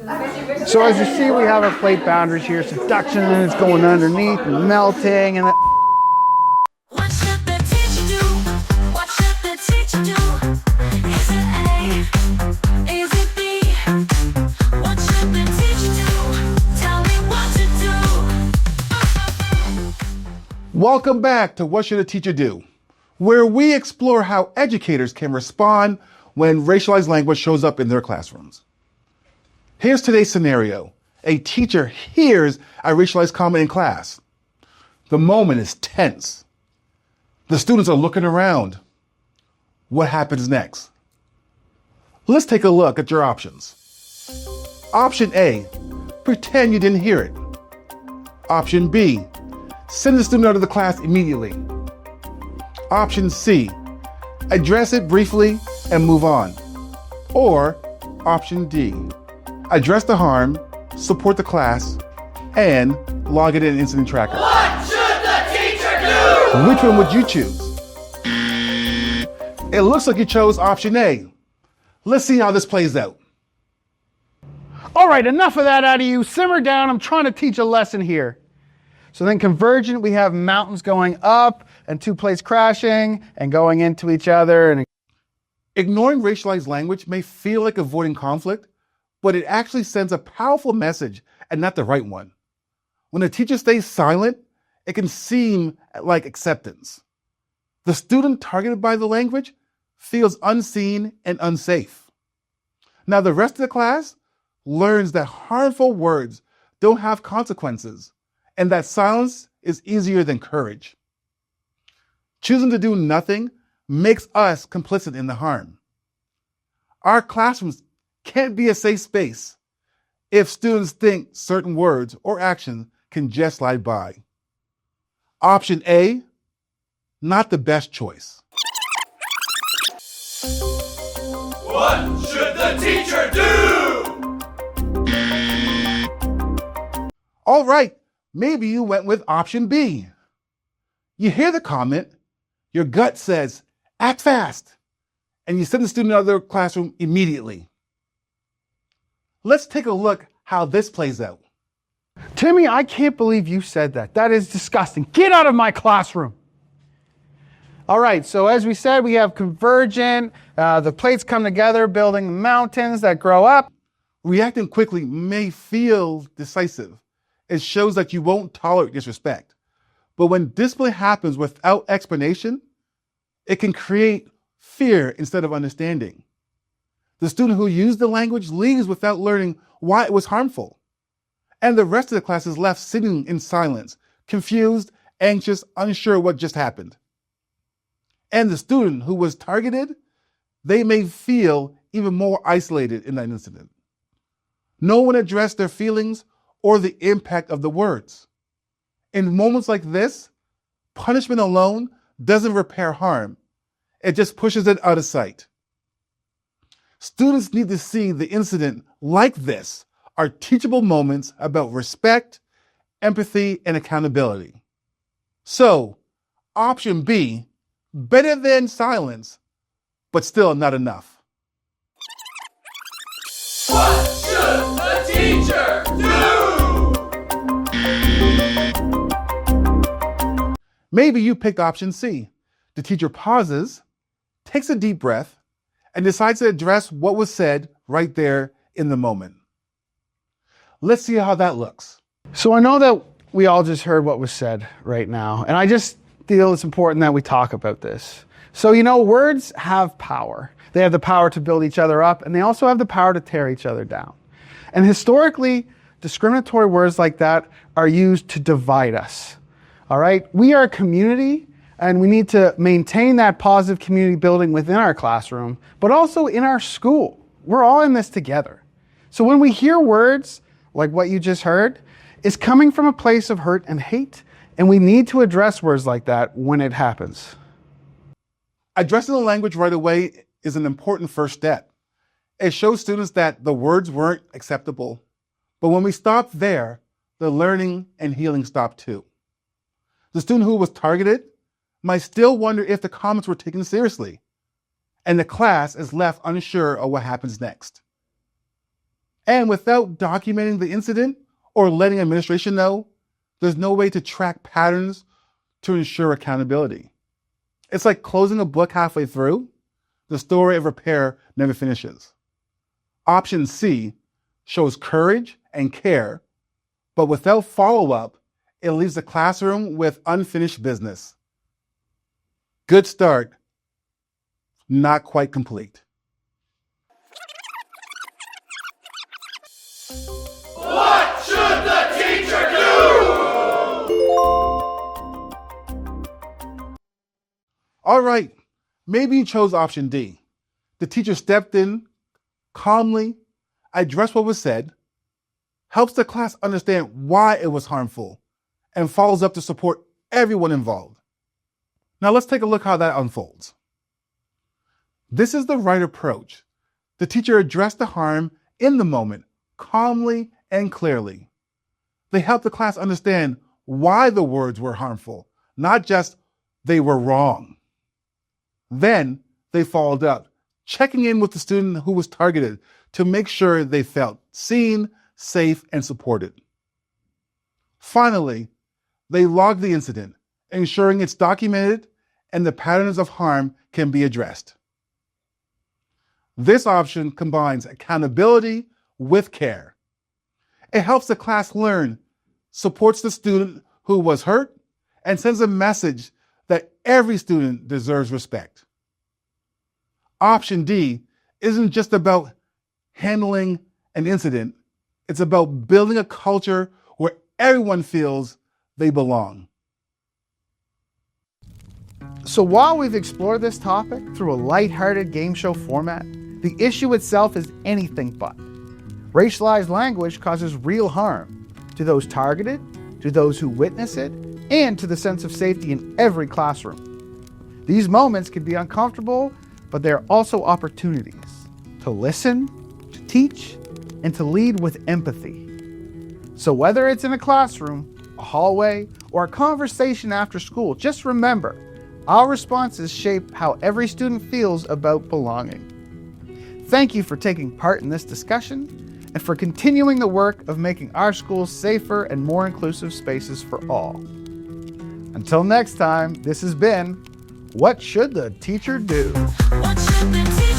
So as you see, we have our plate boundaries here. Seduction, and it's going underneath and melting. And What should the teacher do? What should the teacher do? Is it A? Is it B? What should the teacher do? Tell me what to do. Welcome back to What Should a Teacher Do?, where we explore how educators can respond when racialized language shows up in their classrooms. Here's today's scenario. A teacher hears a racialized comment in class. The moment is tense. The students are looking around. What happens next? Let's take a look at your options. Option A, pretend you didn't hear it. Option B, send the student out of the class immediately. Option C, address it briefly and move on. Or option D, address the harm, support the class, and log it in an incident tracker. What should the teacher do? Which one would you choose? It looks like you chose option A. Let's see how this plays out. all right, enough of that out of you. Simmer down. I'm trying to teach a lesson here. So then convergent, we have mountains going up and two plates crashing and going into each other. And Ignoring racialized language may feel like avoiding conflict, but it actually sends a powerful message and not the right one. When a teacher stays silent, it can seem like acceptance. The student targeted by the language feels unseen and unsafe. Now the rest of the class learns that harmful words don't have consequences and that silence is easier than courage. Choosing to do nothing makes us complicit in the harm. Our classrooms can't be a safe space if students think certain words or actions can just slide by. Option A, not the best choice. What should the teacher do? All right, maybe you went with option B. You hear the comment, your gut says, act fast, and you send the student out of their classroom immediately. Let's take a look how this plays out. Timmy, I can't believe you said that. That is disgusting. Get out of my classroom. All right, so as we said, we have convergent. The plates come together, building mountains that grow up. Reacting quickly may feel decisive. It shows that you won't tolerate disrespect. But when discipline happens without explanation, it can create fear instead of understanding. The student who used the language leaves without learning why it was harmful. And the rest of the class is left sitting in silence, confused, anxious, unsure what just happened. And the student who was targeted, they may feel even more isolated in that incident. No one addressed their feelings or the impact of the words. In moments like this, punishment alone doesn't repair harm. It just pushes it out of sight. Students need to see the incident like this are teachable moments about respect, empathy, and accountability. So, option B, better than silence, but still not enough. What should the teacher do? Maybe you picked option C. The teacher pauses, takes a deep breath, and decides to address what was said right there in the moment. Let's see how that looks. So I know that we all just heard what was said right now, and I just feel it's important that we talk about this. So, words have power. They have the power to build each other up, and they also have the power to tear each other down. And historically, discriminatory words like that are used to divide us. All right? We are a community, and we need to maintain that positive community building within our classroom, but also in our school. We're all in this together. So when we hear words like what you just heard, it's coming from a place of hurt and hate, and we need to address words like that when it happens. Addressing the language right away is an important first step. It shows students that the words weren't acceptable. But when we stop there, the learning and healing stop too. The student who was targeted might still wonder if the comments were taken seriously, and the class is left unsure of what happens next. And without documenting the incident or letting administration know, there's no way to track patterns to ensure accountability. It's like closing a book halfway through. The story of repair never finishes. Option C shows courage and care, but without follow-up, it leaves the classroom with unfinished business. Good start, not quite complete. What should the teacher do? All right, maybe you chose option D. The teacher stepped in, calmly addressed what was said, helps the class understand why it was harmful, and follows up to support everyone involved. Now let's take a look how that unfolds. This is the right approach. The teacher addressed the harm in the moment, calmly and clearly. They helped the class understand why the words were harmful, not just they were wrong. Then they followed up, checking in with the student who was targeted to make sure they felt seen, safe, and supported. Finally, they logged the incident, ensuring it's documented and the patterns of harm can be addressed. This option combines accountability with care. It helps the class learn, supports the student who was hurt, and sends a message that every student deserves respect. Option D isn't just about handling an incident. It's about building a culture where everyone feels they belong. So while we've explored this topic through a lighthearted game show format, the issue itself is anything but. Racialized language causes real harm to those targeted, to those who witness it, and to the sense of safety in every classroom. These moments can be uncomfortable, but they are also opportunities to listen, to teach, and to lead with empathy. So whether it's in a classroom, a hallway, or a conversation after school, just remember, our responses shape how every student feels about belonging. Thank you for taking part in this discussion and for continuing the work of making our schools safer and more inclusive spaces for all. Until next time, this has been What Should the Teacher Do? What should the teacher